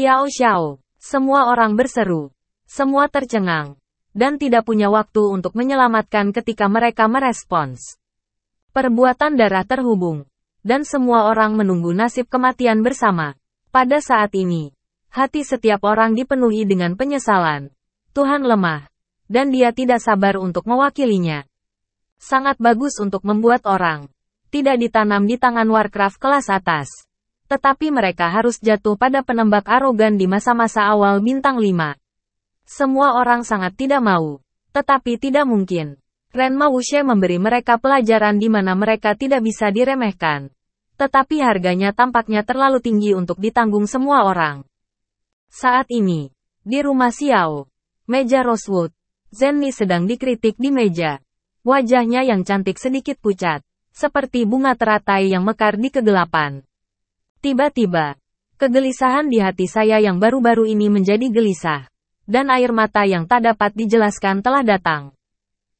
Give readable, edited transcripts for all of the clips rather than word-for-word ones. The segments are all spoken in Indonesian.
Xiao Xiao. Semua orang berseru. Semua tercengang. Dan tidak punya waktu untuk menyelamatkan ketika mereka merespons. Perbuatan darah terhubung. Dan semua orang menunggu nasib kematian bersama. Pada saat ini, hati setiap orang dipenuhi dengan penyesalan. Tuhan lemah. Dan dia tidak sabar untuk mewakilinya. Sangat bagus untuk membuat orang tidak ditanam di tangan Warcraft kelas atas. Tetapi mereka harus jatuh pada penembak arogan di masa-masa awal bintang 5. Semua orang sangat tidak mau. Tetapi tidak mungkin. Renma Wuxie memberi mereka pelajaran di mana mereka tidak bisa diremehkan. Tetapi harganya tampaknya terlalu tinggi untuk ditanggung semua orang. Saat ini, di rumah Xiao, meja Rosewood, Zenny sedang dikritik di meja. Wajahnya yang cantik sedikit pucat, seperti bunga teratai yang mekar di kegelapan. Tiba-tiba, kegelisahan di hati saya yang baru-baru ini menjadi gelisah. Dan air mata yang tak dapat dijelaskan telah datang.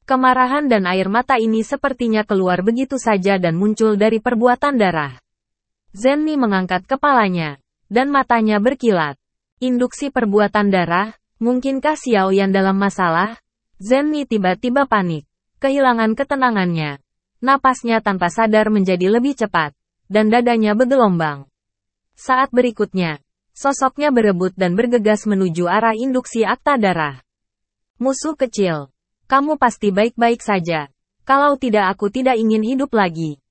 Kemarahan dan air mata ini sepertinya keluar begitu saja dan muncul dari perbuatan darah. Zenny mengangkat kepalanya, dan matanya berkilat. Induksi perbuatan darah, mungkinkah Xiao Yan dalam masalah? Zenny tiba-tiba panik, kehilangan ketenangannya. Napasnya tanpa sadar menjadi lebih cepat, dan dadanya bergelombang. Saat berikutnya, sosoknya berebut dan bergegas menuju arah induksi akta darah. Musuh kecil, kamu pasti baik-baik saja. Kalau tidak aku tidak ingin hidup lagi.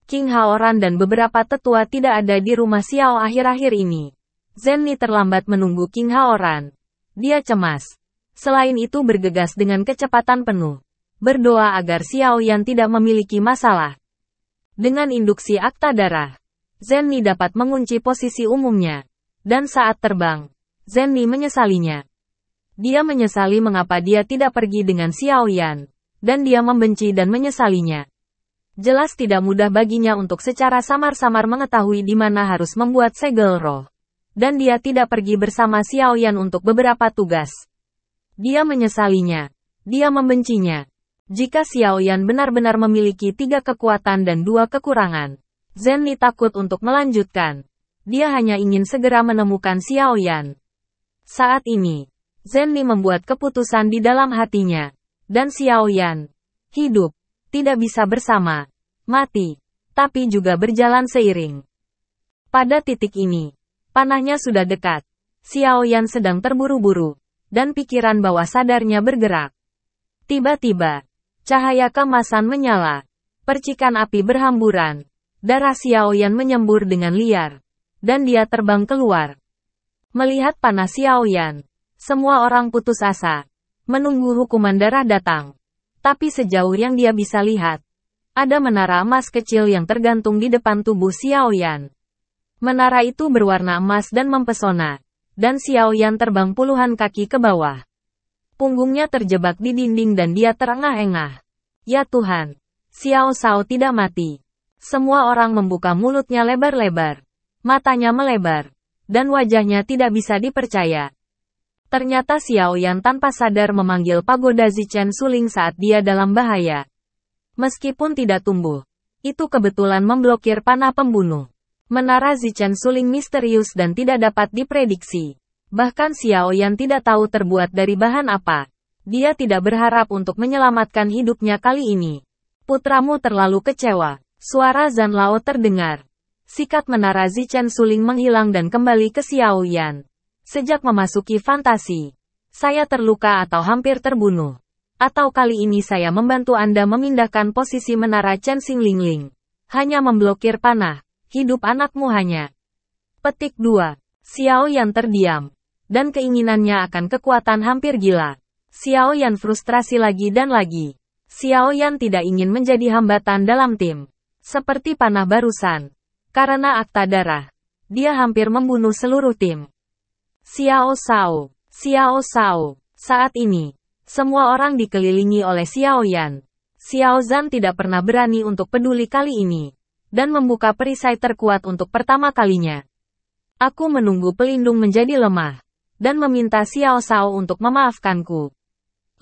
King Haoran dan beberapa tetua tidak ada di rumah Xiao akhir-akhir ini. Zenny terlambat menunggu King Haoran. Dia cemas. Selain itu bergegas dengan kecepatan penuh. Berdoa agar Xiao Yan tidak memiliki masalah. Dengan induksi akta darah, Zenny dapat mengunci posisi umumnya. Dan saat terbang, Zenny menyesalinya. Dia menyesali mengapa dia tidak pergi dengan Xiao Yan. Dan dia membenci dan menyesalinya. Jelas tidak mudah baginya untuk secara samar-samar mengetahui di mana harus membuat segel roh. Dan dia tidak pergi bersama Xiao Yan untuk beberapa tugas. Dia menyesalinya. Dia membencinya. Jika Xiao Yan benar-benar memiliki 3 kekuatan dan 2 kekurangan, Zenny takut untuk melanjutkan. Dia hanya ingin segera menemukan Xiao Yan. Saat ini, Zenny membuat keputusan di dalam hatinya. Dan Xiao Yan, hidup, tidak bisa bersama, mati, tapi juga berjalan seiring. Pada titik ini, panahnya sudah dekat. Xiao Yan sedang terburu-buru, dan pikiran bawah sadarnya bergerak. Tiba-tiba, cahaya keemasan menyala. Percikan api berhamburan. Darah Xiao Yan menyembur dengan liar. Dan dia terbang keluar. Melihat panah Xiao Yan, semua orang putus asa. Menunggu hukuman darah datang. Tapi sejauh yang dia bisa lihat, ada menara emas kecil yang tergantung di depan tubuh Xiao Yan. Menara itu berwarna emas dan mempesona. Dan Xiao Yan terbang puluhan kaki ke bawah. Punggungnya terjebak di dinding dan dia terengah-engah. Ya Tuhan, Xiao Shao tidak mati. Semua orang membuka mulutnya lebar-lebar. Matanya melebar. Dan wajahnya tidak bisa dipercaya. Ternyata Xiao Yan tanpa sadar memanggil pagoda Zichen Suling saat dia dalam bahaya. Meskipun tidak tumbuh, itu kebetulan memblokir panah pembunuh. Menara Zichen Suling misterius dan tidak dapat diprediksi. Bahkan Xiao Yan tidak tahu terbuat dari bahan apa. Dia tidak berharap untuk menyelamatkan hidupnya kali ini. Putramu terlalu kecewa. Suara Zhan Lao terdengar. Sikat menara Zichen Suling menghilang dan kembali ke Xiao Yan. Sejak memasuki fantasi, saya terluka atau hampir terbunuh. Atau kali ini saya membantu Anda memindahkan posisi menara Chen Xingling. Hanya memblokir panah. Hidup anakmu hanya. Petik 2. Xiao Yan terdiam. Dan keinginannya akan kekuatan hampir gila. Xiao Yan frustrasi lagi dan lagi. Xiao Yan tidak ingin menjadi hambatan dalam tim. Seperti panah barusan. Karena akta darah. Dia hampir membunuh seluruh tim. Xiao Shao. Xiao Shao. Saat ini, semua orang dikelilingi oleh Xiao Yan. Xiao Zhan tidak pernah berani untuk peduli kali ini. Dan membuka perisai terkuat untuk pertama kalinya. Aku menunggu pelindung menjadi lemah. Dan meminta Xiao Shao untuk memaafkanku.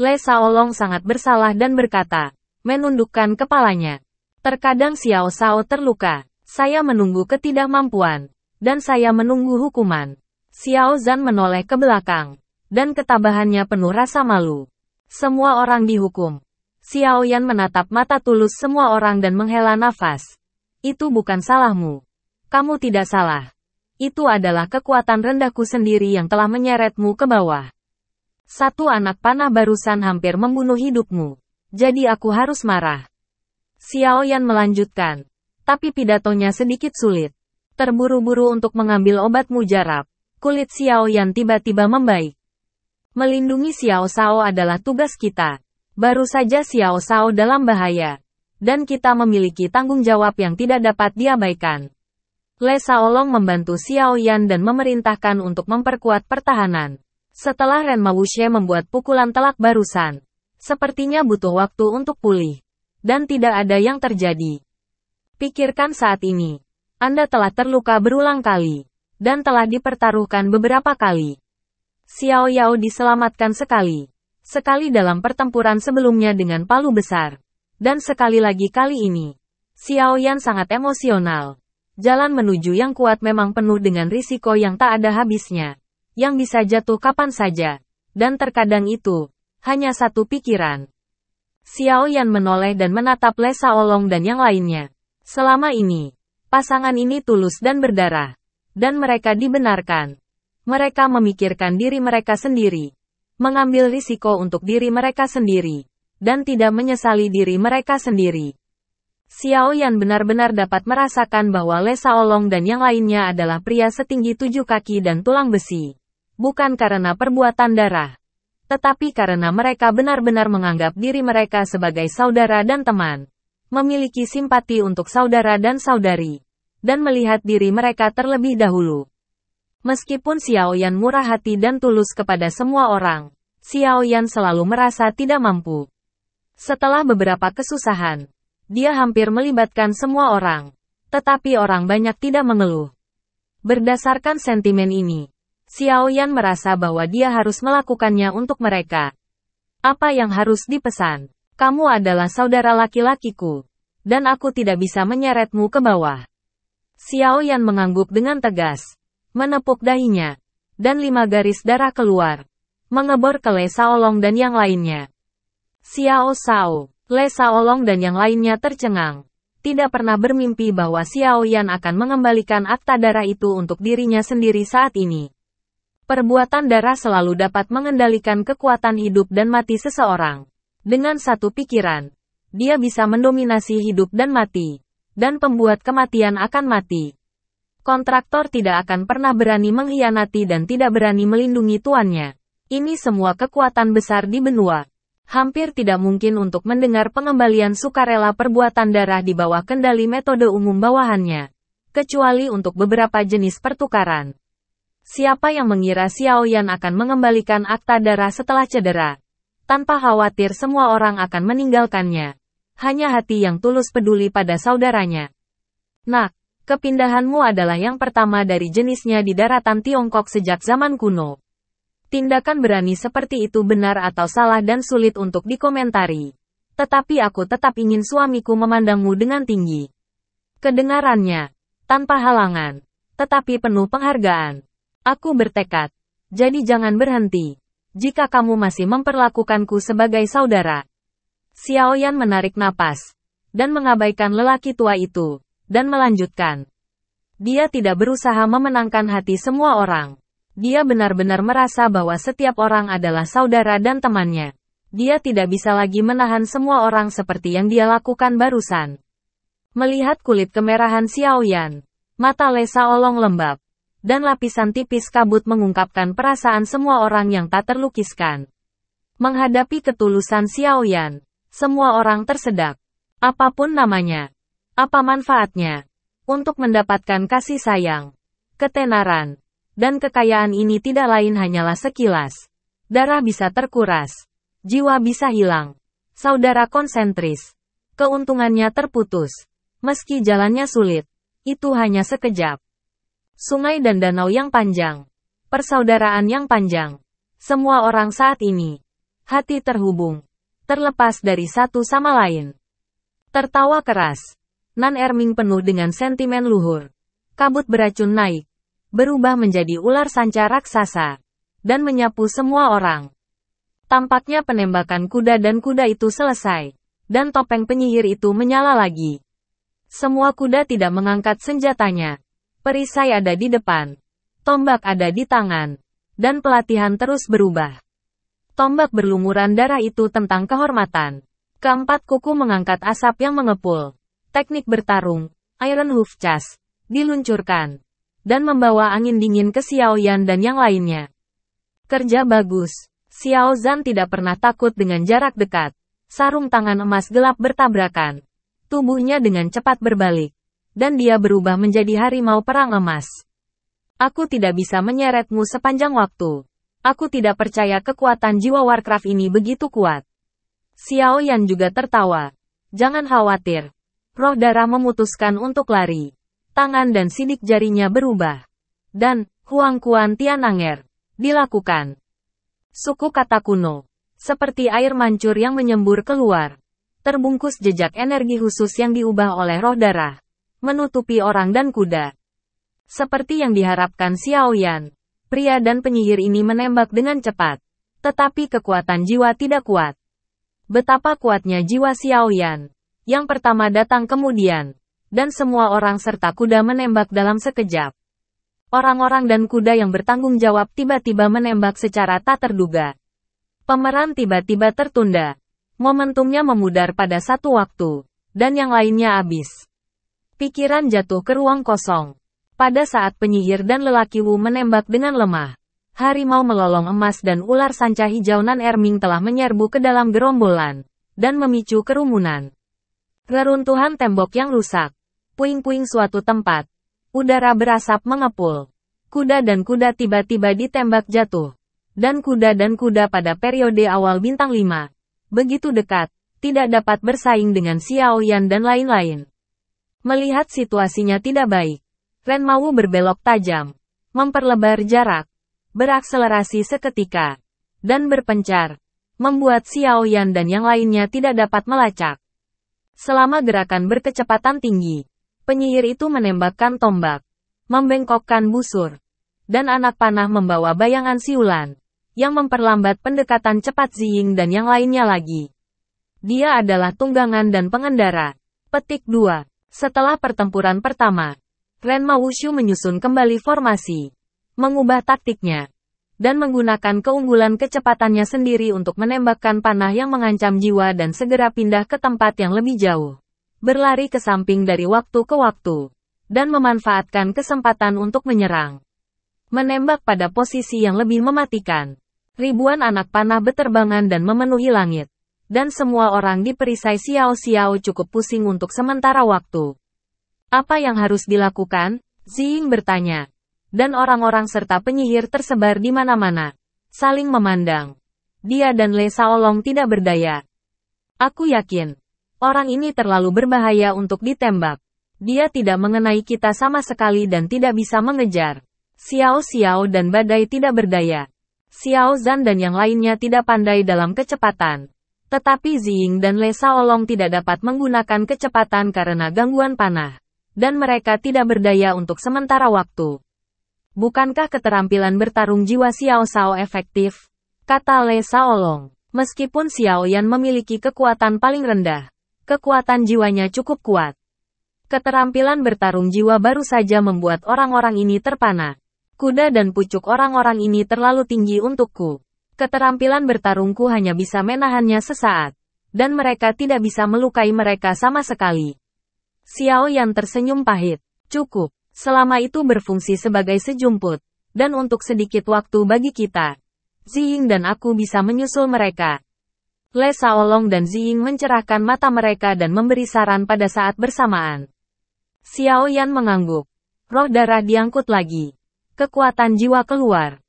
Le Shaolong sangat bersalah dan berkata, menundukkan kepalanya. Terkadang Xiao Shao terluka. Saya menunggu ketidakmampuan. Dan saya menunggu hukuman. Xiao Zhan menoleh ke belakang, dan ketabahannya penuh rasa malu. Semua orang dihukum. Xiao Yan menatap mata tulus semua orang dan menghela nafas. Itu bukan salahmu. Kamu tidak salah. Itu adalah kekuatan rendahku sendiri yang telah menyeretmu ke bawah. Satu anak panah barusan hampir membunuh hidupmu. Jadi aku harus marah. Xiao Yan melanjutkan. Tapi pidatonya sedikit sulit. Terburu-buru untuk mengambil obat mujarab. Kulit Xiao Yan tiba-tiba membaik. Melindungi Xiao Shao adalah tugas kita. Baru saja Xiao Shao dalam bahaya. Dan kita memiliki tanggung jawab yang tidak dapat diabaikan. Le Shaolong membantu Xiao Yan dan memerintahkan untuk memperkuat pertahanan. Setelah Ren Mawuxie membuat pukulan telak barusan. Sepertinya butuh waktu untuk pulih. Dan tidak ada yang terjadi. Pikirkan saat ini. Anda telah terluka berulang kali. Dan telah dipertaruhkan beberapa kali. Xiao Yao diselamatkan sekali. Sekali dalam pertempuran sebelumnya dengan palu besar. Dan sekali lagi kali ini. Xiao Yan sangat emosional. Jalan menuju yang kuat memang penuh dengan risiko yang tak ada habisnya. Yang bisa jatuh kapan saja. Dan terkadang itu, hanya satu pikiran. Xiao Yan menoleh dan menatap Le Shaolong dan yang lainnya. Selama ini, pasangan ini tulus dan berdarah. Dan mereka dibenarkan. Mereka memikirkan diri mereka sendiri. Mengambil risiko untuk diri mereka sendiri. Dan tidak menyesali diri mereka sendiri. Xiao Yan benar-benar dapat merasakan bahwa Le Shaolong dan yang lainnya adalah pria setinggi 7 kaki dan tulang besi. Bukan karena perbuatan darah. Tetapi karena mereka benar-benar menganggap diri mereka sebagai saudara dan teman. Memiliki simpati untuk saudara dan saudari. Dan melihat diri mereka terlebih dahulu. Meskipun Xiao Yan murah hati dan tulus kepada semua orang, Xiao Yan selalu merasa tidak mampu. Setelah beberapa kesusahan, dia hampir melibatkan semua orang. Tetapi orang banyak tidak mengeluh. Berdasarkan sentimen ini, Xiao Yan merasa bahwa dia harus melakukannya untuk mereka. Apa yang harus dipesan? Kamu adalah saudara laki-lakiku. Dan aku tidak bisa menyeretmu ke bawah. Xiao Yan mengangguk dengan tegas. Menepuk dahinya. Dan 5 garis darah keluar. Mengebor ke Le Shaolong dan yang lainnya. Xiao Shao, Le Shaolong dan yang lainnya tercengang. Tidak pernah bermimpi bahwa Xiao Yan akan mengembalikan akta darah itu untuk dirinya sendiri saat ini. Perbuatan darah selalu dapat mengendalikan kekuatan hidup dan mati seseorang. Dengan satu pikiran, dia bisa mendominasi hidup dan mati. Dan pembuat kematian akan mati. Kontraktor tidak akan pernah berani mengkhianati dan tidak berani melindungi tuannya. Ini semua kekuatan besar di benua. Hampir tidak mungkin untuk mendengar pengembalian sukarela perbuatan darah di bawah kendali metode umum bawahannya. Kecuali untuk beberapa jenis pertukaran. Siapa yang mengira Xiao Yan akan mengembalikan akta darah setelah cedera? Tanpa khawatir semua orang akan meninggalkannya. Hanya hati yang tulus peduli pada saudaranya. Nak. Kepindahanmu adalah yang pertama dari jenisnya di daratan Tiongkok sejak zaman kuno. Tindakan berani seperti itu benar atau salah dan sulit untuk dikomentari. Tetapi aku tetap ingin suamiku memandangmu dengan tinggi. Kedengarannya, tanpa halangan, tetapi penuh penghargaan. Aku bertekad, jadi jangan berhenti. Jika kamu masih memperlakukanku sebagai saudara. Xiao Yan menarik napas, dan mengabaikan lelaki tua itu. Dan melanjutkan. Dia tidak berusaha memenangkan hati semua orang. Dia benar-benar merasa bahwa setiap orang adalah saudara dan temannya. Dia tidak bisa lagi menahan semua orang seperti yang dia lakukan barusan. Melihat kulit kemerahan Xiao Yan, mata Le Shaolong lembab. Dan lapisan tipis kabut mengungkapkan perasaan semua orang yang tak terlukiskan. Menghadapi ketulusan Xiao Yan, semua orang tersedak. Apapun namanya. Apa manfaatnya? Untuk mendapatkan kasih sayang, ketenaran, dan kekayaan ini tidak lain hanyalah sekilas. Darah bisa terkuras. Jiwa bisa hilang. Saudara konsentris. Keuntungannya terputus. Meski jalannya sulit. Itu hanya sekejap. Sungai dan danau yang panjang. Persaudaraan yang panjang. Semua orang saat ini. Hati terhubung. Terlepas dari satu sama lain. Tertawa keras. Nan Erming penuh dengan sentimen luhur. Kabut beracun naik. berubah menjadi ular sanca raksasa, dan menyapu semua orang. Tampaknya penembakan kuda dan kuda itu selesai, dan topeng penyihir itu menyala lagi. Semua kuda tidak mengangkat senjatanya. Perisai ada di depan, tombak ada di tangan, dan pelatihan terus berubah. Tombak berlumuran darah itu tentang kehormatan. Keempat kuku mengangkat asap yang mengepul. Teknik bertarung, Iron Hoof Chas, diluncurkan, dan membawa angin dingin ke Xiao Yan dan yang lainnya. Kerja bagus. Xiao Zhan tidak pernah takut dengan jarak dekat. Sarung tangan emas gelap bertabrakan. Tubuhnya dengan cepat berbalik. Dan dia berubah menjadi harimau perang emas. Aku tidak bisa menyeretmu sepanjang waktu. Aku tidak percaya kekuatan jiwa Warcraft ini begitu kuat. Xiao Yan juga tertawa. Jangan khawatir. Roh darah memutuskan untuk lari. Tangan dan sidik jarinya berubah. Dan, Huang Kuan Tiananger. Dilakukan. Suku kata kuno. Seperti air mancur yang menyembur keluar. Terbungkus jejak energi khusus yang diubah oleh roh darah. Menutupi orang dan kuda. Seperti yang diharapkan Xiao Yan. Pria dan penyihir ini menembak dengan cepat. Tetapi kekuatan jiwa tidak kuat. Betapa kuatnya jiwa Xiao Yan. Yang pertama datang kemudian. Dan semua orang serta kuda menembak dalam sekejap. Orang-orang dan kuda yang bertanggung jawab tiba-tiba menembak secara tak terduga. Pemeran tiba-tiba tertunda. Momentumnya memudar pada satu waktu. Dan yang lainnya habis. Pikiran jatuh ke ruang kosong. Pada saat penyihir dan lelaki Wu menembak dengan lemah. Harimau melolong emas dan ular sanca hijau Nan Erming telah menyerbu ke dalam gerombolan. Dan memicu kerumunan. Reruntuhan tembok yang rusak. Puing-puing suatu tempat. Udara berasap mengepul. Kuda dan kuda tiba-tiba ditembak jatuh. Dan kuda pada periode awal bintang 5. Begitu dekat, tidak dapat bersaing dengan Xiao Yan dan lain-lain. Melihat situasinya tidak baik, Ren Mawu berbelok tajam, memperlebar jarak, berakselerasi seketika, dan berpencar, membuat Xiao Yan dan yang lainnya tidak dapat melacak. Selama gerakan berkecepatan tinggi, penyihir itu menembakkan tombak, membengkokkan busur, dan anak panah membawa bayangan siulan, yang memperlambat pendekatan cepat Ziying dan yang lainnya lagi. Dia adalah tunggangan dan pengendara. Petik 2. Setelah pertempuran pertama, Ren Mawushu menyusun kembali formasi, mengubah taktiknya, dan menggunakan keunggulan kecepatannya sendiri untuk menembakkan panah yang mengancam jiwa dan segera pindah ke tempat yang lebih jauh. Berlari ke samping dari waktu ke waktu, dan memanfaatkan kesempatan untuk menyerang. Menembak pada posisi yang lebih mematikan. Ribuan anak panah beterbangan dan memenuhi langit. Dan semua orang di perisai Xiao Xiao cukup pusing untuk sementara waktu. Apa yang harus dilakukan? Ziying bertanya. Dan orang-orang serta penyihir tersebar di mana-mana. Saling memandang. Dia dan Le Shaolong tidak berdaya. Aku yakin. Orang ini terlalu berbahaya untuk ditembak. Dia tidak mengenai kita sama sekali dan tidak bisa mengejar. Xiao Xiao dan Badai tidak berdaya. Xiao Zhan dan yang lainnya tidak pandai dalam kecepatan. Tetapi Ziying dan Le Shaolong tidak dapat menggunakan kecepatan karena gangguan panah. Dan mereka tidak berdaya untuk sementara waktu. Bukankah keterampilan bertarung jiwa Xiao Xiao efektif? Kata Le Shaolong. Meskipun Xiao Yan memiliki kekuatan paling rendah, kekuatan jiwanya cukup kuat. Keterampilan bertarung jiwa baru saja membuat orang-orang ini terpana. Kuda dan pucuk orang-orang ini terlalu tinggi untukku. Keterampilan bertarungku hanya bisa menahannya sesaat. Dan mereka tidak bisa melukai mereka sama sekali. Xiao Yan tersenyum pahit. Cukup. Selama itu berfungsi sebagai sejumput. Dan untuk sedikit waktu bagi kita. Ziying dan aku bisa menyusul mereka. Le Shaolong dan Ziying mencerahkan mata mereka dan memberi saran pada saat bersamaan. Xiao Yan mengangguk. Roh darah diangkut lagi. Kekuatan jiwa keluar.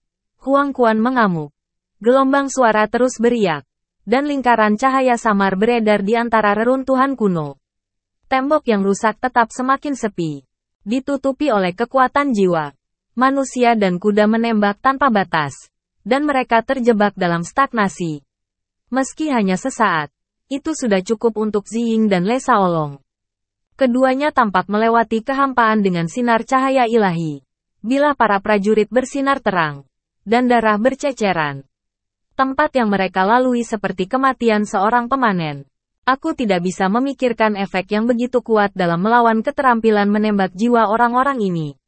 Huang Kuan mengamuk. Gelombang suara terus beriak. Dan lingkaran cahaya samar beredar di antara reruntuhan kuno. Tembok yang rusak tetap semakin sepi. Ditutupi oleh kekuatan jiwa. Manusia dan kuda menembak tanpa batas. Dan mereka terjebak dalam stagnasi. Meski hanya sesaat, itu sudah cukup untuk Ziying dan Le Shaolong. Keduanya tampak melewati kehampaan dengan sinar cahaya ilahi. Bila para prajurit bersinar terang, dan darah berceceran. Tempat yang mereka lalui seperti kematian seorang pemanen. Aku tidak bisa memikirkan efek yang begitu kuat dalam melawan keterampilan menembak jiwa orang-orang ini.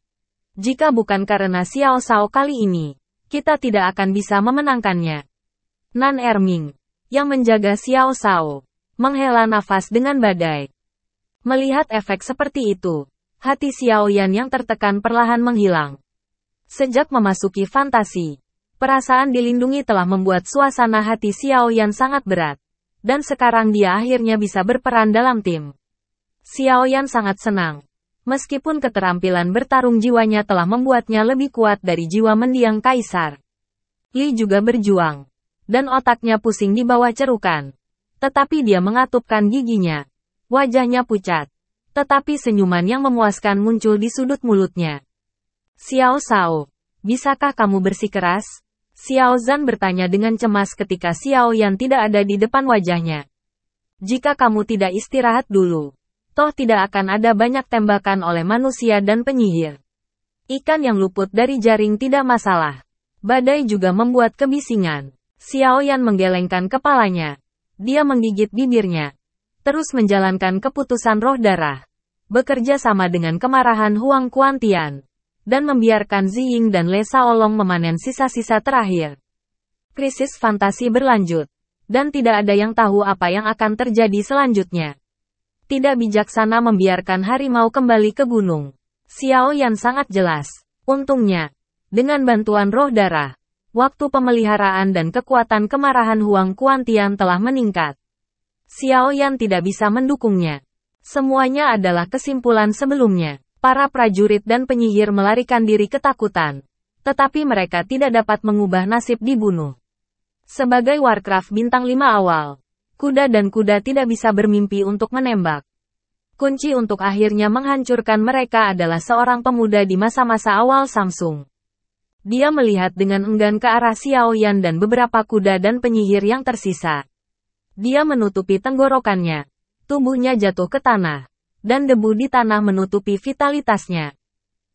Jika bukan karena Xiao Shao kali ini, kita tidak akan bisa memenangkannya. Nan Erming, yang menjaga Xiao Shao, menghela nafas dengan badai. Melihat efek seperti itu, hati Xiao Yan yang tertekan perlahan menghilang. Sejak memasuki fantasi, perasaan dilindungi telah membuat suasana hati Xiao Yan sangat berat. Dan sekarang dia akhirnya bisa berperan dalam tim. Xiao Yan sangat senang. Meskipun keterampilan bertarung jiwanya telah membuatnya lebih kuat dari jiwa mendiang kaisar. Li juga berjuang. Dan otaknya pusing di bawah cerukan. Tetapi dia mengatupkan giginya. Wajahnya pucat. Tetapi senyuman yang memuaskan muncul di sudut mulutnya. Xiao Shao, bisakah kamu bersikeras? Xiao Zhan bertanya dengan cemas ketika Xiao Yan tidak ada di depan wajahnya. Jika kamu tidak istirahat dulu, toh tidak akan ada banyak tembakan oleh manusia dan penyihir. Ikan yang luput dari jaring tidak masalah. Badai juga membuat kebisingan. Xiao Yan menggelengkan kepalanya. Dia menggigit bibirnya. Terus menjalankan keputusan roh darah. Bekerja sama dengan kemarahan Huang Kuantian. Dan membiarkan Ziying dan Le Shaolong memanen sisa-sisa terakhir. Krisis fantasi berlanjut. Dan tidak ada yang tahu apa yang akan terjadi selanjutnya. Tidak bijaksana membiarkan harimau kembali ke gunung. Xiao Yan sangat jelas. Untungnya, dengan bantuan roh darah, waktu pemeliharaan dan kekuatan kemarahan Huang Kuantian telah meningkat. Xiao Yan tidak bisa mendukungnya. Semuanya adalah kesimpulan sebelumnya. Para prajurit dan penyihir melarikan diri ketakutan. Tetapi mereka tidak dapat mengubah nasib dibunuh. Sebagai Warcraft bintang 5 awal, kuda dan kuda tidak bisa bermimpi untuk menembak. Kunci untuk akhirnya menghancurkan mereka adalah seorang pemuda di masa-masa awal Samsung. Dia melihat dengan enggan ke arah Xiao Yan dan beberapa kuda dan penyihir yang tersisa. Dia menutupi tenggorokannya. Tubuhnya jatuh ke tanah. Dan debu di tanah menutupi vitalitasnya.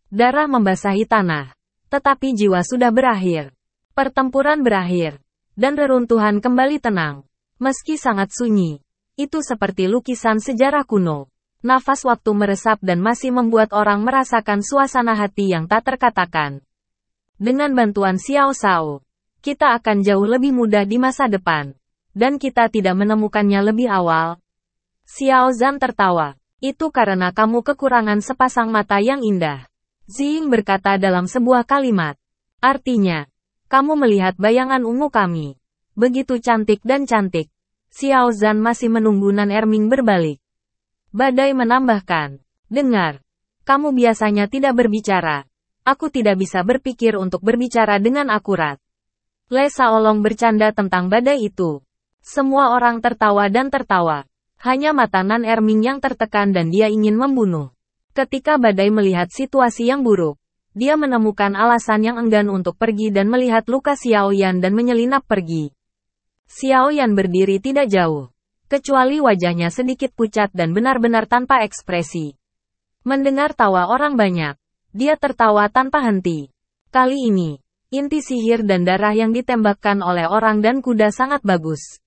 Darah membasahi tanah. Tetapi jiwa sudah berakhir. Pertempuran berakhir. Dan reruntuhan kembali tenang. Meski sangat sunyi. Itu seperti lukisan sejarah kuno. Nafas waktu meresap dan masih membuat orang merasakan suasana hati yang tak terkatakan. Dengan bantuan Xiao Shao, kita akan jauh lebih mudah di masa depan. Dan kita tidak menemukannya lebih awal. Xiao Zhan tertawa. Itu karena kamu kekurangan sepasang mata yang indah. Ziying berkata dalam sebuah kalimat. Artinya, kamu melihat bayangan ungu kami. Begitu cantik dan cantik. Xiao Zhan masih menunggu Nan Erming berbalik. Badai menambahkan. Dengar. Kamu biasanya tidak berbicara. Aku tidak bisa berpikir untuk berbicara dengan akurat. Le Shaolong bercanda tentang badai itu. Semua orang tertawa dan tertawa. Hanya mata Nan Erming yang tertekan dan dia ingin membunuh. Ketika badai melihat situasi yang buruk, dia menemukan alasan yang enggan untuk pergi dan melihat luka Xiao Yan dan menyelinap pergi. Xiao Yan berdiri tidak jauh. Kecuali wajahnya sedikit pucat dan benar-benar tanpa ekspresi. Mendengar tawa orang banyak, dia tertawa tanpa henti. Kali ini, inti sihir dan darah yang ditembakkan oleh orang dan kuda sangat bagus.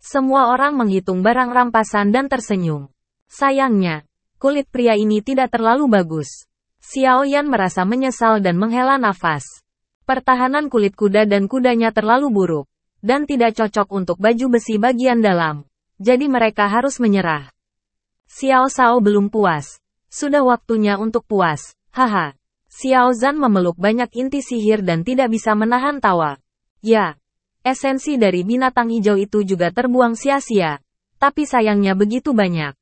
Semua orang menghitung barang rampasan dan tersenyum. Sayangnya, kulit pria ini tidak terlalu bagus. Xiao Yan merasa menyesal dan menghela nafas. Pertahanan kulit kuda dan kudanya terlalu buruk. Dan tidak cocok untuk baju besi bagian dalam. Jadi mereka harus menyerah. Xiao Shao belum puas. Sudah waktunya untuk puas. Haha. Xiao Zhan memeluk banyak inti sihir dan tidak bisa menahan tawa. Ya. Esensi dari binatang hijau itu juga terbuang sia-sia. Tapi sayangnya begitu banyak.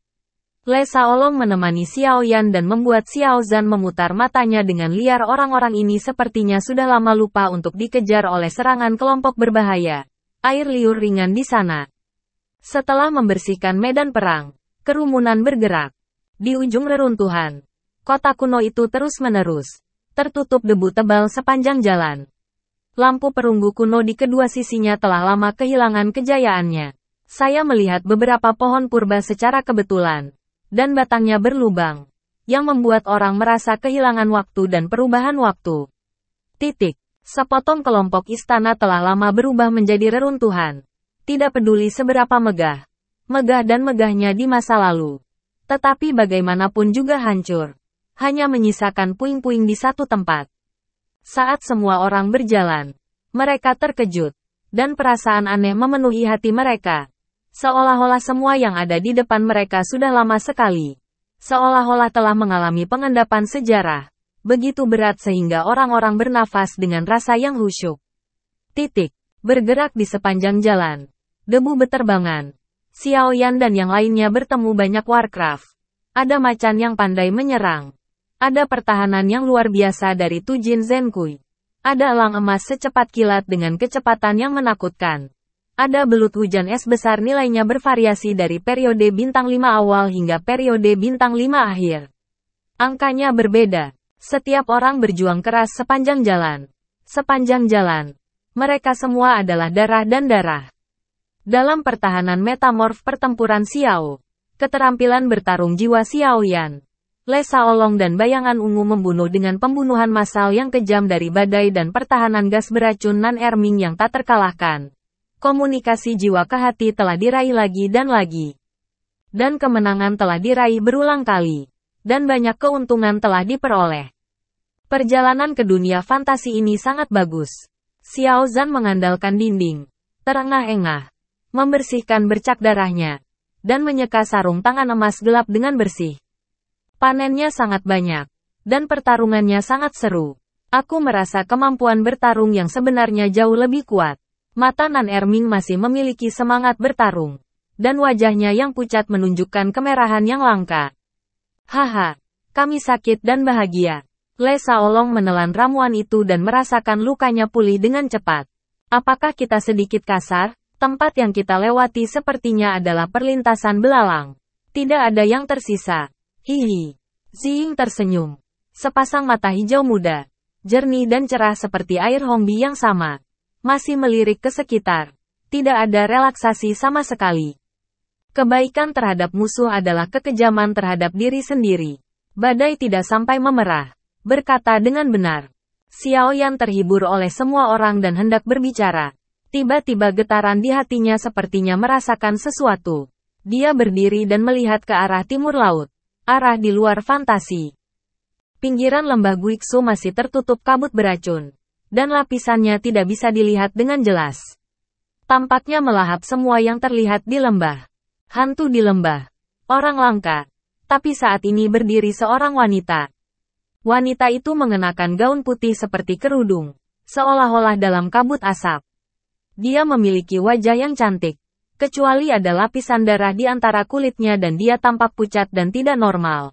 Le Shaolong menemani Xiao Yan dan membuat Xiao Zhan memutar matanya dengan liar. Orang-orang ini sepertinya sudah lama lupa untuk dikejar oleh serangan kelompok berbahaya. Air liur ringan di sana. Setelah membersihkan medan perang, kerumunan bergerak. Di ujung reruntuhan, kota kuno itu terus-menerus tertutup debu tebal sepanjang jalan. Lampu perunggu kuno di kedua sisinya telah lama kehilangan kejayaannya. Saya melihat beberapa pohon purba secara kebetulan. Dan batangnya berlubang. yang membuat orang merasa kehilangan waktu dan perubahan waktu. Sepotong kelompok istana telah lama berubah menjadi reruntuhan. Tidak peduli seberapa megah dan megahnya di masa lalu. Tetapi bagaimanapun juga hancur. Hanya menyisakan puing-puing di satu tempat. Saat semua orang berjalan, mereka terkejut. Dan perasaan aneh memenuhi hati mereka. Seolah-olah semua yang ada di depan mereka sudah lama sekali. Seolah-olah telah mengalami pengendapan sejarah. Begitu berat sehingga orang-orang bernafas dengan rasa yang khusyuk. Bergerak di sepanjang jalan. Debu beterbangan. Xiao Yan dan yang lainnya bertemu banyak Warcraft. Ada macan yang pandai menyerang. Ada pertahanan yang luar biasa dari Tujin Zenkui. Ada elang emas secepat kilat dengan kecepatan yang menakutkan. Ada belut hujan es besar nilainya bervariasi dari periode bintang 5 awal hingga periode bintang 5 akhir. Angkanya berbeda. Setiap orang berjuang keras sepanjang jalan. Sepanjang jalan. Mereka semua adalah darah dan darah. Dalam pertahanan metamorf pertempuran Xiao. Keterampilan bertarung jiwa Xiao Yan. Le Shaolong dan bayangan ungu membunuh dengan pembunuhan massal yang kejam dari badai dan pertahanan gas beracun Nan Erming yang tak terkalahkan. Komunikasi jiwa ke hati telah diraih lagi dan lagi. Dan kemenangan telah diraih berulang kali. Dan banyak keuntungan telah diperoleh. Perjalanan ke dunia fantasi ini sangat bagus. Xiao Zhan mengandalkan dinding. Terengah-engah. Membersihkan bercak darahnya. Dan menyeka sarung tangan emas gelap dengan bersih. Panennya sangat banyak. Dan pertarungannya sangat seru. Aku merasa kemampuan bertarung yang sebenarnya jauh lebih kuat. Mata Nan Erming masih memiliki semangat bertarung. Dan wajahnya yang pucat menunjukkan kemerahan yang langka. Haha, kami sakit dan bahagia. Le Shaolong menelan ramuan itu dan merasakan lukanya pulih dengan cepat. Apakah kita sedikit kasar? Tempat yang kita lewati sepertinya adalah perlintasan belalang. Tidak ada yang tersisa. Hihi. Ziying tersenyum. Sepasang mata hijau muda. Jernih dan cerah seperti air Hongbi yang sama. Masih melirik ke sekitar. Tidak ada relaksasi sama sekali. Kebaikan terhadap musuh adalah kekejaman terhadap diri sendiri. Badai tidak sampai memerah. Berkata dengan benar. Xiao Yan terhibur oleh semua orang dan hendak berbicara. Tiba-tiba getaran di hatinya sepertinya merasakan sesuatu. Dia berdiri dan melihat ke arah timur laut. Arah di luar fantasi. Pinggiran lembah Guixu masih tertutup kabut beracun. Dan lapisannya tidak bisa dilihat dengan jelas. Tampaknya melahap semua yang terlihat di lembah. Hantu di lembah. Orang langka. Tapi saat ini berdiri seorang wanita. Wanita itu mengenakan gaun putih seperti kerudung. Seolah-olah dalam kabut asap. Dia memiliki wajah yang cantik. Kecuali ada lapisan darah di antara kulitnya dan dia tampak pucat dan tidak normal.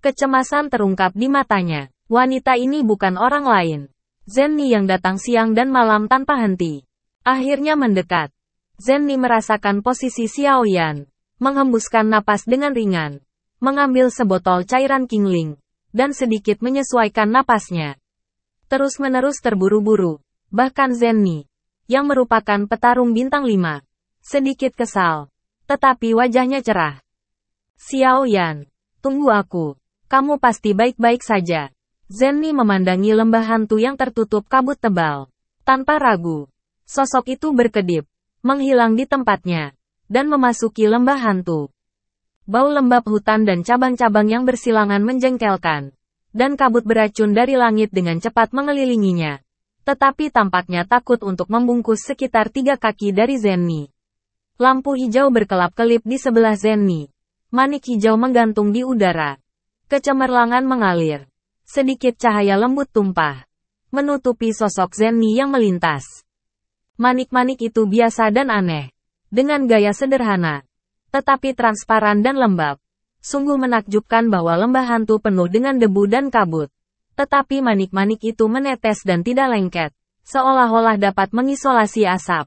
Kecemasan terungkap di matanya. Wanita ini bukan orang lain. Zenni yang datang siang dan malam tanpa henti. Akhirnya mendekat. Zenni merasakan posisi Xiao Yan. Menghembuskan napas dengan ringan. Mengambil sebotol cairan Qingling. Dan sedikit menyesuaikan napasnya. Terus-menerus terburu-buru. Bahkan Zenni. Yang merupakan petarung bintang 5. Sedikit kesal. Tetapi wajahnya cerah. Xiao Yan. Tunggu aku. Kamu pasti baik-baik saja. Zenni memandangi lembah hantu yang tertutup kabut tebal. Tanpa ragu. Sosok itu berkedip. Menghilang di tempatnya. Dan memasuki lembah hantu. Bau lembab hutan dan cabang-cabang yang bersilangan menjengkelkan. Dan kabut beracun dari langit dengan cepat mengelilinginya. Tetapi tampaknya takut untuk membungkus sekitar 3 kaki dari Zenni. Lampu hijau berkelap-kelip di sebelah Zenni. Manik hijau menggantung di udara. Kecemerlangan mengalir. Sedikit cahaya lembut tumpah. Menutupi sosok Zenni yang melintas. Manik-manik itu biasa dan aneh. Dengan gaya sederhana. Tetapi transparan dan lembab. Sungguh menakjubkan bahwa lembah hantu penuh dengan debu dan kabut. Tetapi manik-manik itu menetes dan tidak lengket. Seolah-olah dapat mengisolasi asap.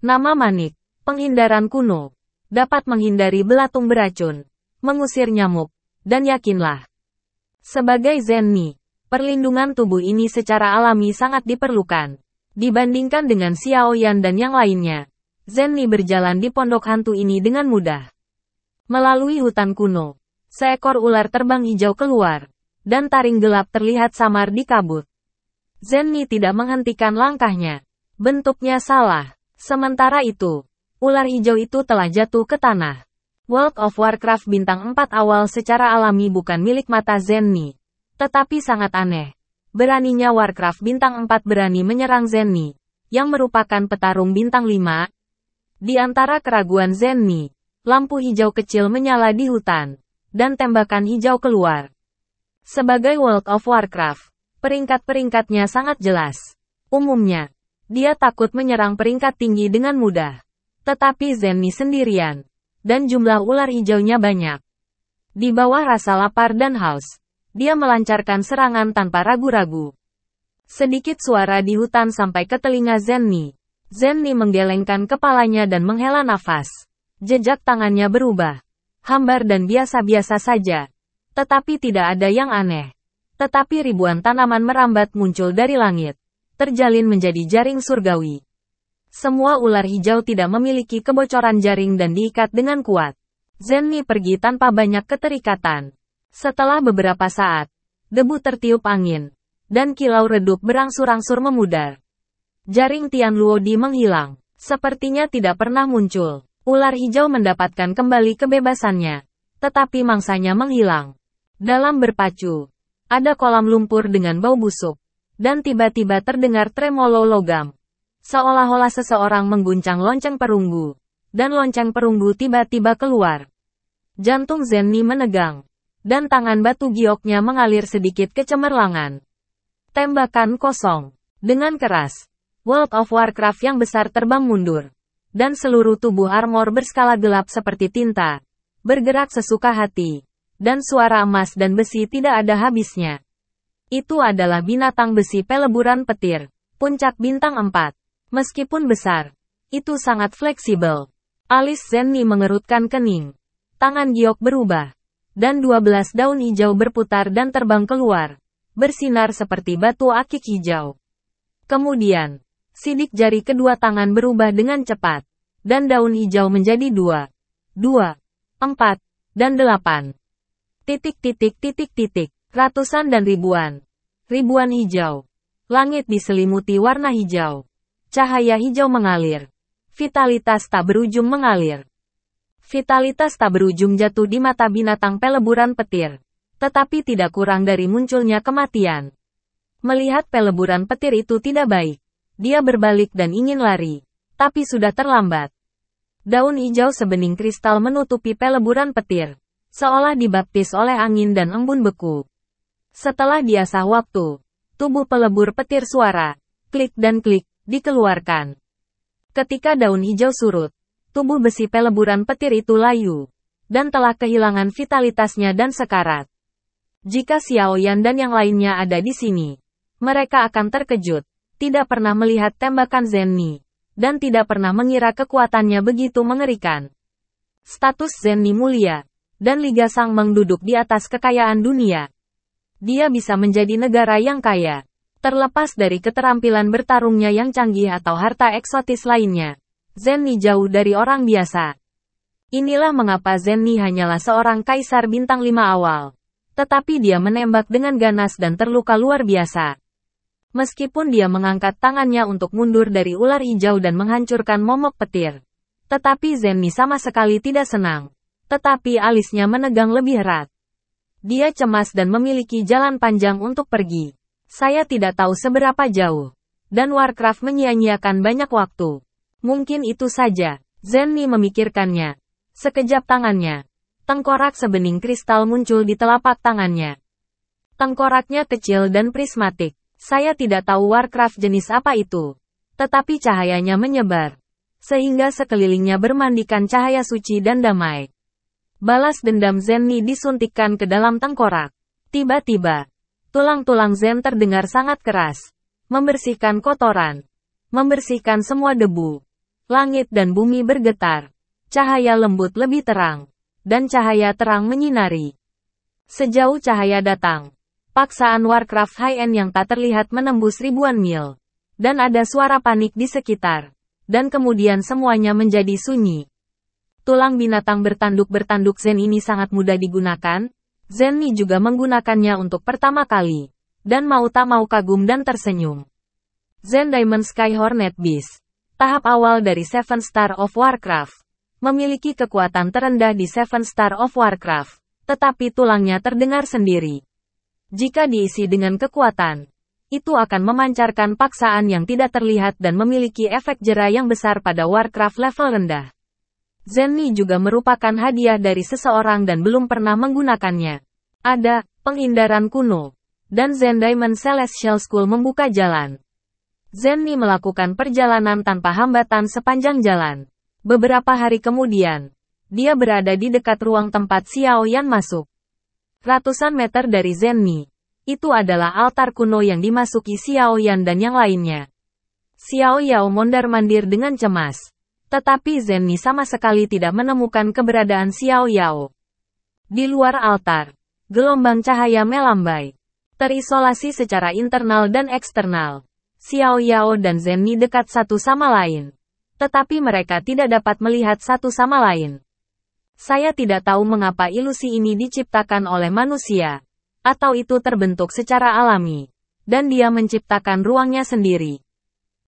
Nama manik, penghindaran kuno. Dapat menghindari belatung beracun. Mengusir nyamuk. Dan yakinlah. Sebagai Zenni, perlindungan tubuh ini secara alami sangat diperlukan. Dibandingkan dengan Xiao Yan dan yang lainnya. Zenni berjalan di pondok hantu ini dengan mudah. Melalui hutan kuno. Seekor ular terbang hijau keluar, dan taring gelap terlihat samar di kabut. Zenni tidak menghentikan langkahnya. Bentuknya salah. Sementara itu, ular hijau itu telah jatuh ke tanah. World of Warcraft bintang 4 awal secara alami bukan milik mata Zenni. Tetapi sangat aneh. Beraninya Warcraft bintang 4 berani menyerang Zenni, yang merupakan petarung bintang 5. Di antara keraguan Zenni, lampu hijau kecil menyala di hutan, dan tembakan hijau keluar. Sebagai World of Warcraft, peringkat-peringkatnya sangat jelas. Umumnya, dia takut menyerang peringkat tinggi dengan mudah. Tetapi Zenni sendirian, dan jumlah ular hijaunya banyak. Di bawah rasa lapar dan haus, dia melancarkan serangan tanpa ragu-ragu. Sedikit suara di hutan sampai ke telinga Zenni. Zenni menggelengkan kepalanya dan menghela nafas. Jejak tangannya berubah. Hambar dan biasa-biasa saja. Tetapi tidak ada yang aneh. Tetapi ribuan tanaman merambat muncul dari langit. Terjalin menjadi jaring surgawi. Semua ular hijau tidak memiliki kebocoran jaring dan diikat dengan kuat. Zenni pergi tanpa banyak keterikatan. Setelah beberapa saat, debu tertiup angin, dan kilau redup berangsur-angsur memudar. Jaring Tian Luodi menghilang, sepertinya tidak pernah muncul. Ular hijau mendapatkan kembali kebebasannya, tetapi mangsanya menghilang. Dalam berpacu, ada kolam lumpur dengan bau busuk, dan tiba-tiba terdengar tremolo logam. Seolah-olah seseorang mengguncang lonceng perunggu, dan lonceng perunggu tiba-tiba keluar. Jantung Zenni menegang, dan tangan batu gioknya mengalir sedikit ke cemerlangan. Tembakan kosong. Dengan keras, World of Warcraft yang besar terbang mundur. Dan seluruh tubuh armor berskala gelap seperti tinta. Bergerak sesuka hati. Dan suara emas dan besi tidak ada habisnya. Itu adalah binatang besi peleburan petir. Puncak bintang 4. Meskipun besar, itu sangat fleksibel. Alis Zenni mengerutkan kening. Tangan giok berubah. Dan 12 daun hijau berputar dan terbang keluar, bersinar seperti batu akik hijau. Kemudian, sidik jari kedua tangan berubah dengan cepat, dan daun hijau menjadi 2, 4, dan 8. Ratusan dan ribuan. Ribuan hijau. Langit diselimuti warna hijau. Cahaya hijau mengalir. Vitalitas tak berujung mengalir. Vitalitas tak berujung jatuh di mata binatang peleburan petir. Tetapi tidak kurang dari munculnya kematian. Melihat peleburan petir itu tidak baik, dia berbalik dan ingin lari. Tapi sudah terlambat. Daun hijau sebening kristal menutupi peleburan petir. Seolah dibaptis oleh angin dan embun beku. Setelah diasah waktu, tubuh pelebur petir suara, klik dan klik, dikeluarkan. Ketika daun hijau surut, tubuh besi peleburan petir itu layu, dan telah kehilangan vitalitasnya dan sekarat. Jika Xiaoyan dan yang lainnya ada di sini, mereka akan terkejut, tidak pernah melihat tembakan Zenni, dan tidak pernah mengira kekuatannya begitu mengerikan. Status Zenni mulia, dan Liga Sang Meng duduk di atas kekayaan dunia. Dia bisa menjadi negara yang kaya, terlepas dari keterampilan bertarungnya yang canggih atau harta eksotis lainnya. Zenni jauh dari orang biasa. Inilah mengapa Zenni hanyalah seorang kaisar bintang 5 awal. Tetapi dia menembak dengan ganas dan terluka luar biasa. Meskipun dia mengangkat tangannya untuk mundur dari ular hijau dan menghancurkan momok petir. Tetapi Zenni sama sekali tidak senang. Tetapi alisnya menegang lebih erat. Dia cemas dan memiliki jalan panjang untuk pergi. Saya tidak tahu seberapa jauh. Dan Warcraft menyia-nyiakan banyak waktu. Mungkin itu saja. Zenni memikirkannya. Sekejap tangannya. Tengkorak sebening kristal muncul di telapak tangannya. Tengkoraknya kecil dan prismatik. Saya tidak tahu Warcraft jenis apa itu. Tetapi cahayanya menyebar. Sehingga sekelilingnya bermandikan cahaya suci dan damai. Balas dendam Zenni disuntikkan ke dalam tengkorak. Tiba-tiba, tulang-tulang Zen terdengar sangat keras. Membersihkan kotoran. Membersihkan semua debu. Langit dan bumi bergetar. Cahaya lembut lebih terang. Dan cahaya terang menyinari. Sejauh cahaya datang. Paksaan Warcraft high-end yang tak terlihat menembus ribuan mil. Dan ada suara panik di sekitar. Dan kemudian semuanya menjadi sunyi. Tulang binatang bertanduk Zen ini sangat mudah digunakan. Zenny juga menggunakannya untuk pertama kali. Dan mau tak mau kagum dan tersenyum. Zen Diamond Sky Hornet Beast. Tahap awal dari 7 Star of Warcraft. Memiliki kekuatan terendah di 7 Star of Warcraft. Tetapi tulangnya terdengar sendiri. Jika diisi dengan kekuatan, itu akan memancarkan paksaan yang tidak terlihat dan memiliki efek jera yang besar pada Warcraft level rendah. Zenny juga merupakan hadiah dari seseorang dan belum pernah menggunakannya. Ada penghindaran kuno, dan Zen Diamond Celestial School membuka jalan. Zenny melakukan perjalanan tanpa hambatan sepanjang jalan. Beberapa hari kemudian, dia berada di dekat ruang tempat Xiao Yan masuk. Ratusan meter dari Zenny, itu adalah altar kuno yang dimasuki Xiao Yan dan yang lainnya. Xiao Yao mondar-mandir dengan cemas. Tetapi Zenny sama sekali tidak menemukan keberadaan Xiao Yao. Di luar altar, gelombang cahaya melambai. Terisolasi secara internal dan eksternal. Xiao Yao dan Zenny dekat satu sama lain. Tetapi mereka tidak dapat melihat satu sama lain. Saya tidak tahu mengapa ilusi ini diciptakan oleh manusia. Atau itu terbentuk secara alami. Dan dia menciptakan ruangnya sendiri.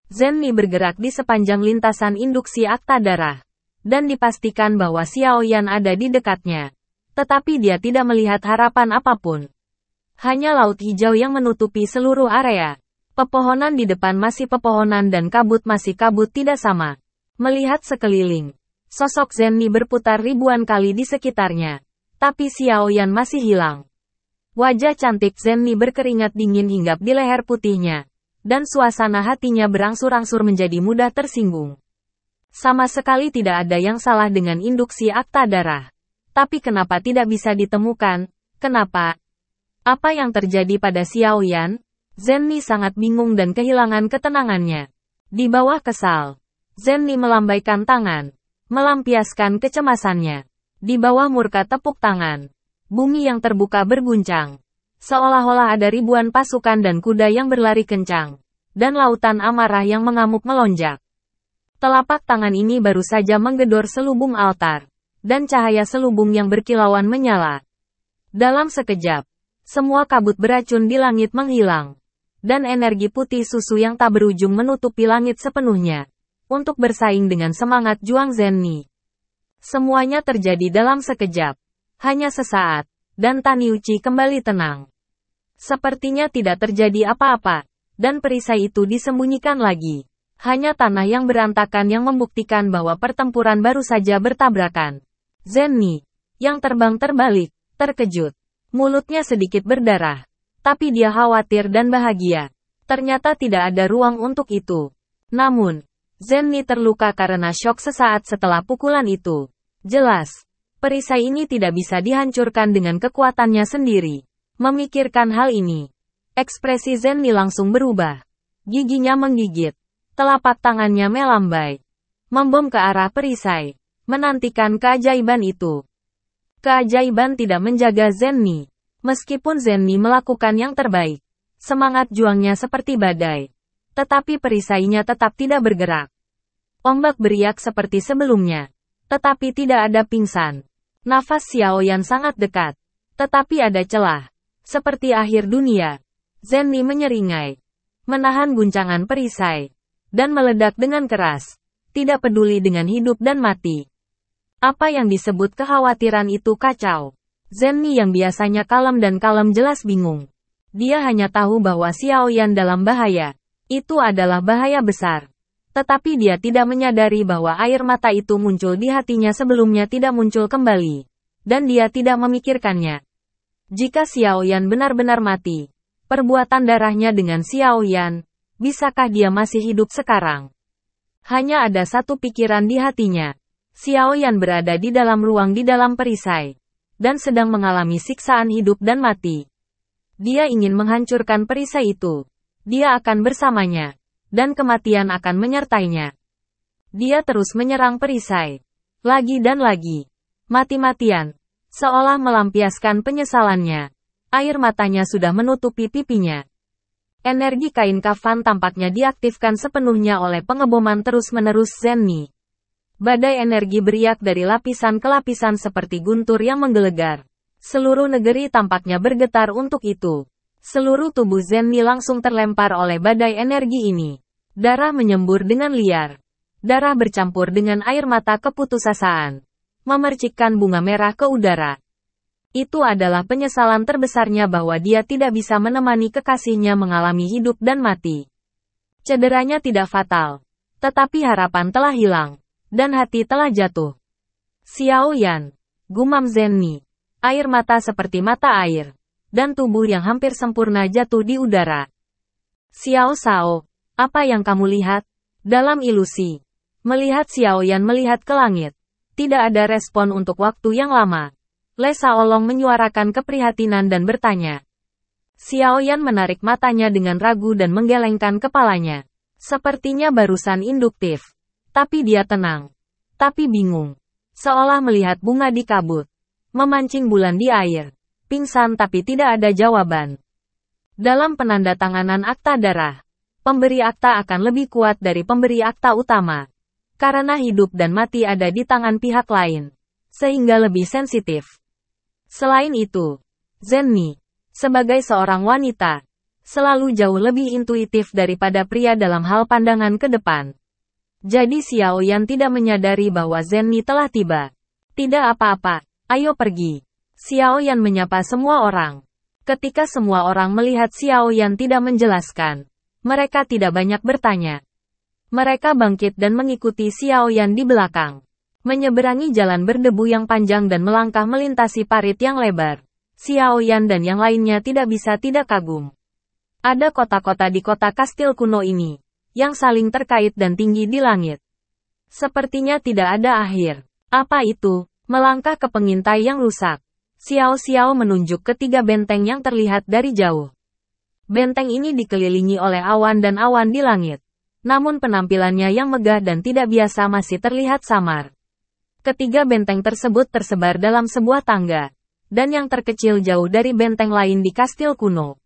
Zenny bergerak di sepanjang lintasan induksi akta darah. Dan dipastikan bahwa Xiao Yan ada di dekatnya. Tetapi dia tidak melihat harapan apapun. Hanya laut hijau yang menutupi seluruh area. Pepohonan di depan masih pepohonan dan kabut masih kabut tidak sama. Melihat sekeliling, sosok Zenny berputar ribuan kali di sekitarnya. Tapi Xiao Yan masih hilang. Wajah cantik Zenny berkeringat dingin hinggap di leher putihnya. Dan suasana hatinya berangsur-angsur menjadi mudah tersinggung. Sama sekali tidak ada yang salah dengan induksi akta darah. Tapi kenapa tidak bisa ditemukan? Kenapa? Apa yang terjadi pada Xiao Yan? Zenny sangat bingung dan kehilangan ketenangannya. Di bawah kesal, Zenny melambaikan tangan, melampiaskan kecemasannya. Di bawah murka tepuk tangan, bumi yang terbuka berguncang. Seolah-olah ada ribuan pasukan dan kuda yang berlari kencang. Dan lautan amarah yang mengamuk melonjak. Telapak tangan ini baru saja menggedor selubung altar. Dan cahaya selubung yang berkilauan menyala. Dalam sekejap, semua kabut beracun di langit menghilang. Dan energi putih susu yang tak berujung menutupi langit sepenuhnya. Untuk bersaing dengan semangat juang Zenny. Semuanya terjadi dalam sekejap. Hanya sesaat. Dan Taniuchi kembali tenang. Sepertinya tidak terjadi apa-apa, dan perisai itu disembunyikan lagi. Hanya tanah yang berantakan yang membuktikan bahwa pertempuran baru saja bertabrakan. Zenny, yang terbang terbalik, terkejut. Mulutnya sedikit berdarah. Tapi dia khawatir dan bahagia. Ternyata tidak ada ruang untuk itu. Namun, Zenny terluka karena syok sesaat setelah pukulan itu. Jelas, perisai ini tidak bisa dihancurkan dengan kekuatannya sendiri. Memikirkan hal ini, ekspresi Zenny langsung berubah. Giginya menggigit, telapak tangannya melambai. Membom ke arah perisai, menantikan keajaiban itu. Keajaiban tidak menjaga Zenny. Meskipun Zenny melakukan yang terbaik, semangat juangnya seperti badai. Tetapi perisainya tetap tidak bergerak. Ombak beriak seperti sebelumnya. Tetapi tidak ada pingsan. Nafas Xiao Yan sangat dekat. Tetapi ada celah. Seperti akhir dunia, Zenny menyeringai, menahan guncangan perisai, dan meledak dengan keras, tidak peduli dengan hidup dan mati. Apa yang disebut kekhawatiran itu kacau. Zenny yang biasanya kalem dan kalem jelas bingung. Dia hanya tahu bahwa Xiao Yan dalam bahaya. Itu adalah bahaya besar. Tetapi dia tidak menyadari bahwa air mata itu muncul di hatinya sebelumnya tidak muncul kembali. Dan dia tidak memikirkannya. Jika Xiao Yan benar-benar mati, perbuatan darahnya dengan Xiao Yan, bisakah dia masih hidup sekarang? Hanya ada satu pikiran di hatinya. Xiao Yan berada di dalam ruang di dalam perisai, dan sedang mengalami siksaan hidup dan mati. Dia ingin menghancurkan perisai itu. Dia akan bersamanya, dan kematian akan menyertainya. Dia terus menyerang perisai, lagi dan lagi, mati-matian. Seolah melampiaskan penyesalannya. Air matanya sudah menutupi pipinya. Energi kain kafan tampaknya diaktifkan sepenuhnya oleh pengeboman terus-menerus Zenny. Badai energi beriak dari lapisan ke lapisan seperti guntur yang menggelegar. Seluruh negeri tampaknya bergetar untuk itu. Seluruh tubuh Zenni langsung terlempar oleh badai energi ini. Darah menyembur dengan liar. Darah bercampur dengan air mata keputusasaan. Memercikkan bunga merah ke udara. Itu adalah penyesalan terbesarnya bahwa dia tidak bisa menemani kekasihnya mengalami hidup dan mati. Cederanya tidak fatal. Tetapi harapan telah hilang. Dan hati telah jatuh. Xiao Yan. Gumam Zenni. Air mata seperti mata air. Dan tubuh yang hampir sempurna jatuh di udara. Xiao Shao. Apa yang kamu lihat? Dalam ilusi. Melihat Xiao Yan melihat ke langit. Tidak ada respon untuk waktu yang lama. Le Shaolong menyuarakan keprihatinan dan bertanya. Xiao Yan menarik matanya dengan ragu dan menggelengkan kepalanya. Sepertinya barusan induktif. Tapi dia tenang. Tapi bingung. Seolah melihat bunga di kabut. Memancing bulan di air. Pingsan tapi tidak ada jawaban. Dalam penandatanganan akta darah, pemberi akta akan lebih kuat dari pemberi akta utama. Karena hidup dan mati ada di tangan pihak lain. Sehingga lebih sensitif. Selain itu, Zenni, sebagai seorang wanita, selalu jauh lebih intuitif daripada pria dalam hal pandangan ke depan. Jadi Xiao Yan tidak menyadari bahwa Zenni telah tiba. Tidak apa-apa, ayo pergi. Xiao Yan menyapa semua orang. Ketika semua orang melihat Xiao Yan tidak menjelaskan, mereka tidak banyak bertanya. Mereka bangkit dan mengikuti Xiao Yan di belakang. Menyeberangi jalan berdebu yang panjang dan melangkah melintasi parit yang lebar. Xiao Yan dan yang lainnya tidak bisa tidak kagum. Ada kota-kota di kota kastil kuno ini, yang saling terkait dan tinggi di langit. Sepertinya tidak ada akhir. Apa itu? Melangkah ke pengintai yang rusak. Xiao Xiao menunjuk ke 3 benteng yang terlihat dari jauh. Benteng ini dikelilingi oleh awan dan awan di langit. Namun penampilannya yang megah dan tidak biasa masih terlihat samar. Ketiga benteng tersebut tersebar dalam sebuah tangga. Dan yang terkecil jauh dari benteng lain di kastil kuno.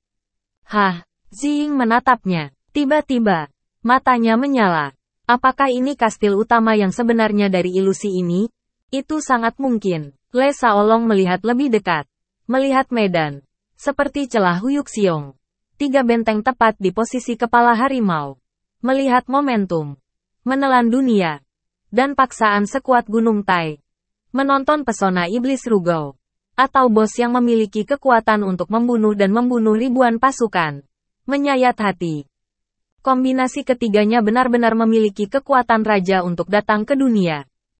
Hah, Ziying menatapnya. Tiba-tiba, matanya menyala. Apakah ini kastil utama yang sebenarnya dari ilusi ini? Itu sangat mungkin. Le Shaolong melihat lebih dekat. Melihat medan. Seperti celah Huyuk Xiong. 3 benteng tepat di posisi kepala harimau. Melihat momentum. Menelan dunia. Dan paksaan sekuat Gunung Tai. Menonton pesona iblis Rugou. Atau bos yang memiliki kekuatan untuk membunuh dan membunuh ribuan pasukan. Menyayat hati. Kombinasi ketiganya benar-benar memiliki kekuatan raja untuk datang ke dunia.